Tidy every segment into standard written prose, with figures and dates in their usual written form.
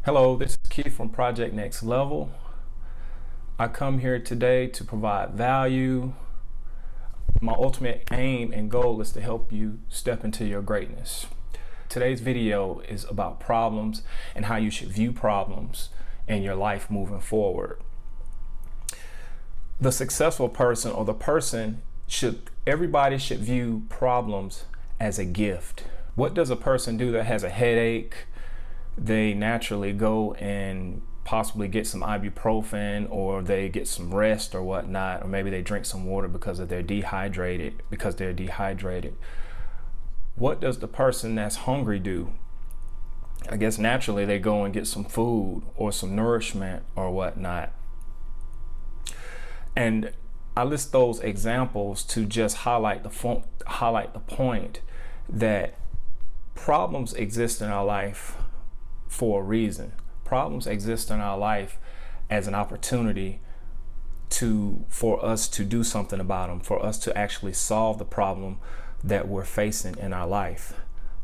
Hello, this is Keith from Project Next Level. I come here today to provide value. My ultimate aim and goal is to help you step into your greatness. Today's video is about problems and how you should view problems in your life moving forward. The successful person or the person everybody should view problems as a gift. What does a person do that has a headache? They naturally go and possibly get some ibuprofen, or they get some rest or whatnot, or maybe they drink some water because they're dehydrated. What does the person that's hungry do? I guess naturally they go and get some food or some nourishment or whatnot. And I list those examples to just highlight the point that problems exist in our life for a reason. Problems exist in our life as an opportunity for us to do something about them, for us to actually solve the problem that we're facing in our life.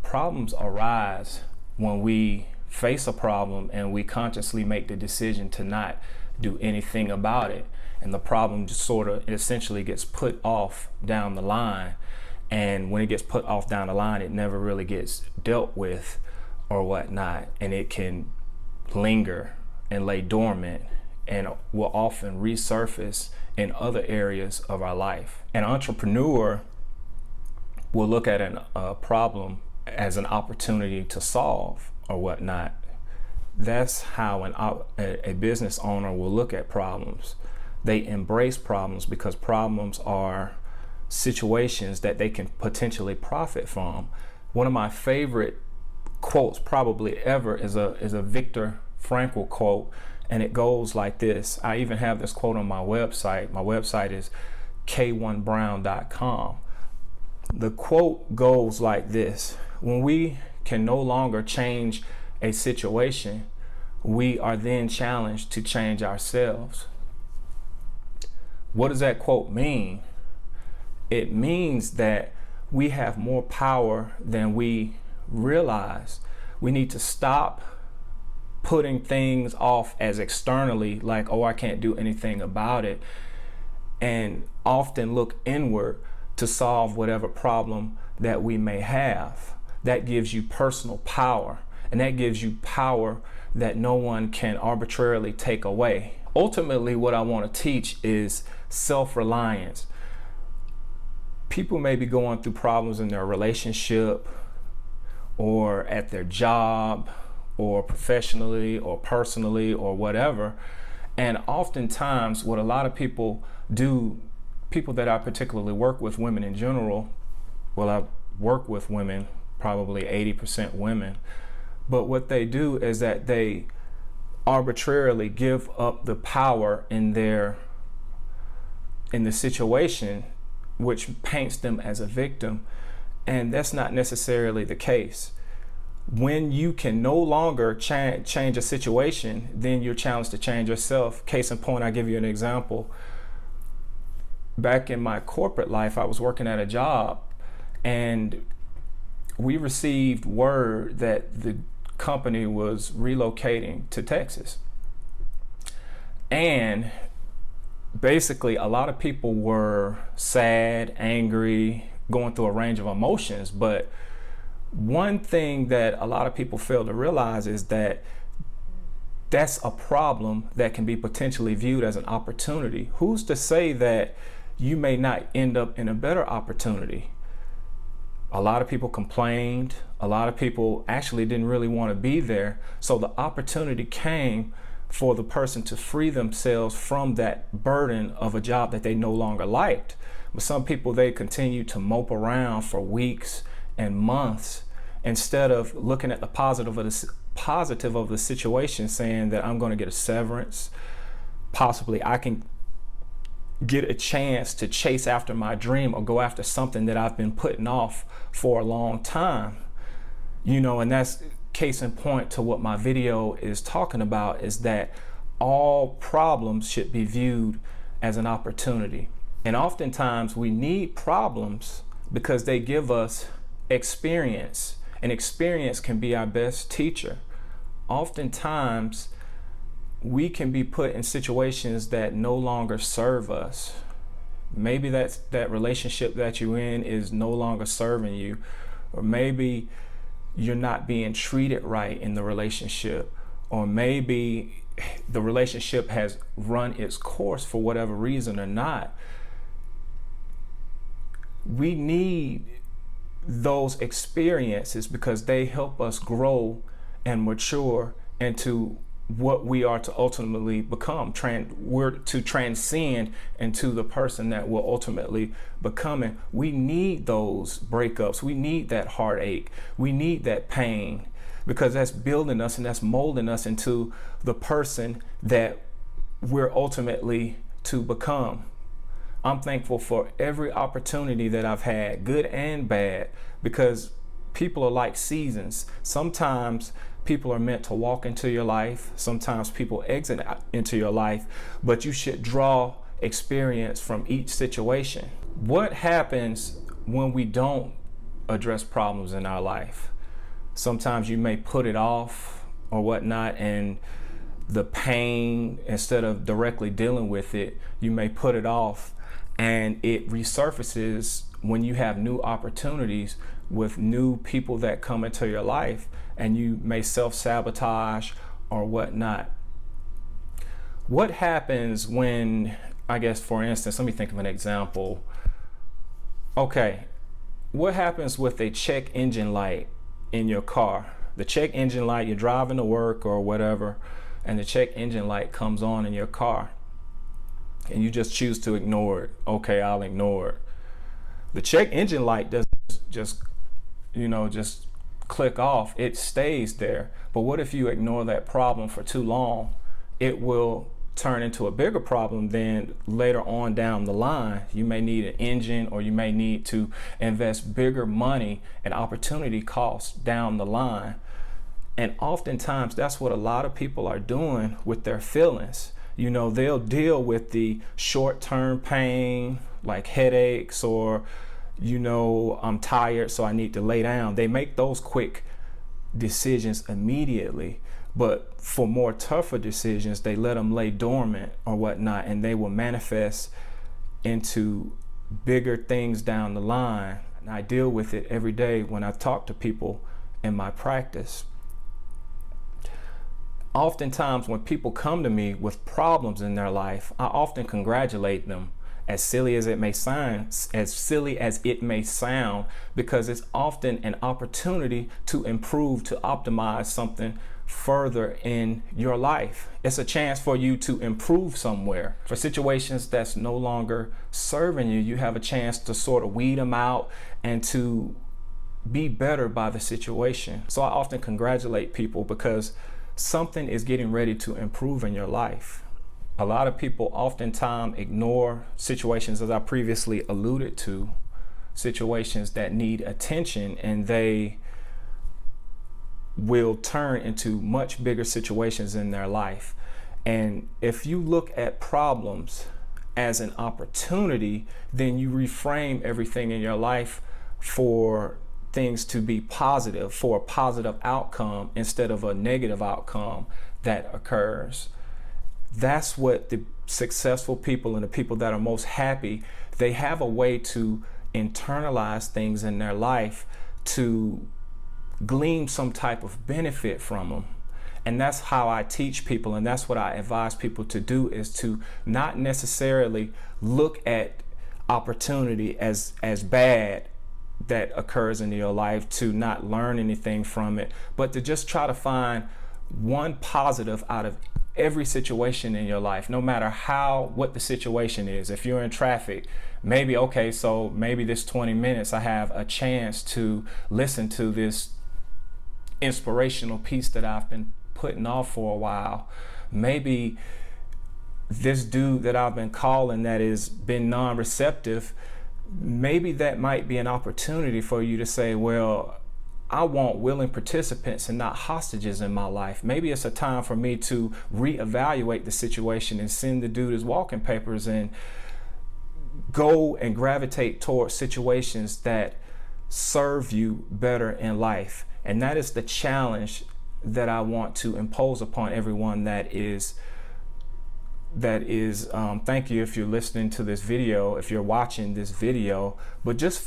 Problems arise when we face a problem and we consciously make the decision to not do anything about it, and the problem just essentially gets put off down the line. And when it gets put off down the line, it never really gets dealt with or whatnot, and it can linger and lay dormant and will often resurface in other areas of our life. An entrepreneur will look at a problem as an opportunity to solve or whatnot. That's how a business owner will look at problems. They embrace problems because problems are situations that they can potentially profit from. One of my favorite quotes probably ever is a Viktor Frankl quote, and it goes like this. I even have this quote on my website. My website is k1brown.com. The quote goes like this: when we can no longer change a situation, we are then challenged to change ourselves. What does that quote mean? It means that we have more power than we realize. We need to stop putting things off as externally, like, oh, I can't do anything about it, and often look inward to solve whatever problem that we may have. That gives you personal power, and that gives you power that no one can arbitrarily take away. Ultimately, what I want to teach is self-reliance. People may be going through problems in their relationship, or at their job, or professionally, or personally, or whatever. And oftentimes what a lot of people do, people that I particularly work with, women in general, well, I work with women, probably 80% women, but what they do is that they arbitrarily give up the power in the situation, which paints them as a victim. And that's not necessarily the case. When you can no longer change a situation, then you're challenged to change yourself. Case in point, I'll give you an example. Back in my corporate life, I was working at a job, and we received word that the company was relocating to Texas. And basically, a lot of people were sad, angry, going through a range of emotions. But one thing that a lot of people fail to realize is that that's a problem that can be potentially viewed as an opportunity. Who's to say that you may not end up in a better opportunity? A lot of people complained. A lot of people actually didn't really want to be there. So the opportunity came for the person to free themselves from that burden of a job that they no longer liked. But some people, they continue to mope around for weeks and months instead of looking at the positive of the situation, saying that I'm going to get a severance. Possibly I can get a chance to chase after my dream or go after something that I've been putting off for a long time. And that's case in point to what my video is talking about, is that all problems should be viewed as an opportunity. And oftentimes we need problems because they give us experience, and experience can be our best teacher. oftentimes we can be put in situations that no longer serve us. Maybe that relationship that you're in is no longer serving you, or maybe you're not being treated right in the relationship, or maybe the relationship has run its course for whatever reason or not. We need those experiences because they help us grow and mature into what we are to ultimately become. We're to transcend into the person that we're ultimately becoming. We need those breakups. We need that heartache. We need that pain, because that's building us and that's molding us into the person that we're ultimately to become. I'm thankful for every opportunity that I've had, good and bad, because people are like seasons. Sometimes people are meant to walk into your life. Sometimes people exit into your life, but you should draw experience from each situation. What happens when we don't address problems in our life? Sometimes you may put it off or whatnot, and the pain, instead of directly dealing with it, you may put it off, and it resurfaces when you have new opportunities with new people that come into your life, and you may self-sabotage or whatnot. What happens when, I guess, for instance, let me think of an example. Okay, what happens with a check engine light in your car? The check engine light, you're driving to work or whatever, and the check engine light comes on in your car, and you just choose to ignore it. Okay, I'll ignore it. The check engine light doesn't just click off. It stays there. But what if you ignore that problem for too long? It will turn into a bigger problem. Then later on down the line, you may need an engine, or you may need to invest bigger money and opportunity costs down the line. And oftentimes that's what a lot of people are doing with their feelings. They'll deal with the short-term pain, like headaches, or I'm tired, so I need to lay down. They make those quick decisions immediately, but for more tougher decisions, they let them lay dormant or whatnot, and they will manifest into bigger things down the line. And I deal with it every day when I talk to people in my practice. Oftentimes when people come to me with problems in their life, I often congratulate them, as silly as it may sound, because it's often an opportunity to improve, to optimize something further in your life. It's a chance for you to improve somewhere. For situations that's no longer serving you, you have a chance to sort of weed them out and to be better by the situation. So I often congratulate people because something is getting ready to improve in your life. A lot of people oftentimes ignore situations, as I previously alluded to, situations that need attention, and they will turn into much bigger situations in their life. And if you look at problems as an opportunity, then you reframe everything in your life for things to be positive, for a positive outcome instead of a negative outcome that occurs. That's what the successful people and the people that are most happy, they have a way to internalize things in their life to glean some type of benefit from them. And that's how I teach people, and that's what I advise people to do, is to not necessarily look at opportunity as bad that occurs in your life, to not learn anything from it, but to just try to find one positive out of every situation in your life, no matter what the situation is. If you're in traffic, maybe this 20 minutes I have a chance to listen to this inspirational piece that I've been putting off for a while. Maybe this dude that I've been calling that has been non-receptive, maybe that might be an opportunity for you to say, well, I want willing participants and not hostages in my life. Maybe it's a time for me to reevaluate the situation and send the dude his walking papers and go and gravitate towards situations that serve you better in life. And that is the challenge that I want to impose upon everyone that is thank you if you're listening to this video, if you're watching this video, but just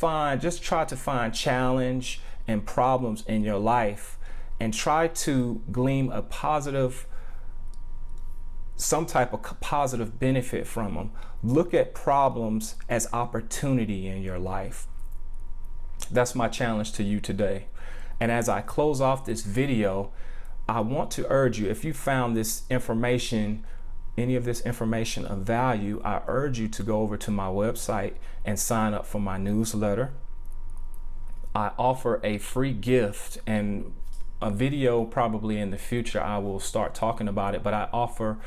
try to find challenge and problems in your life and try to glean some type of positive benefit from them. Look at problems as opportunity in your life. That's my challenge to you today. And as I close off this video, I want to urge you, if you found this information, any of this information of value, I urge you to go over to my website and sign up for my newsletter. I offer a free gift, and a video probably in the future I will start talking about it, but I offer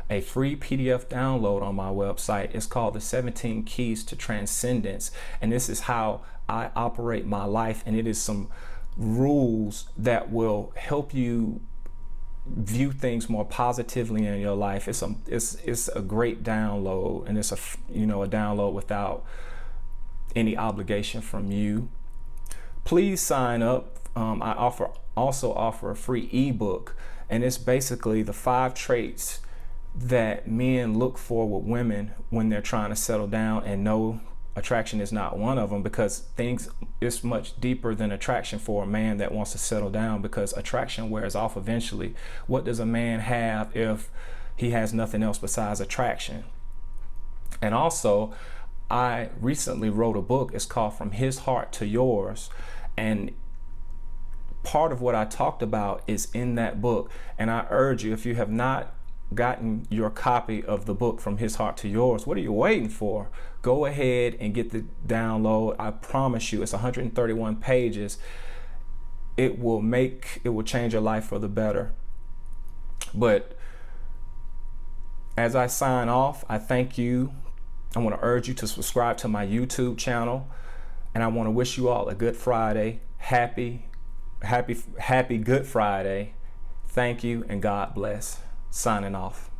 a free PDF download on my website. It's called the 17 Keys to Transcendence, and this is how I operate my life, and it is some rules that will help you view things more positively in your life. It's a great download, and it's a download without any obligation from you. Please sign up. I also offer a free ebook, and it's basically the 5 traits that men look for with women when they're trying to settle down, and no, attraction is not one of them, because it's much deeper than attraction for a man that wants to settle down, because attraction wears off eventually. What does a man have if he has nothing else besides attraction? And also, I recently wrote a book. It's called From His Heart to Yours, and part of what I talked about is in that book. And I urge you, if you have not gotten your copy of the book From His Heart to Yours, what are you waiting for? Go ahead and get the download. I promise you, it's 131 pages. It will change your life for the better. But as I sign off, I thank you. I want to urge you to subscribe to my YouTube channel, and I want to wish you all a good Friday. Happy Good Friday. Thank you, and God bless. Signing off.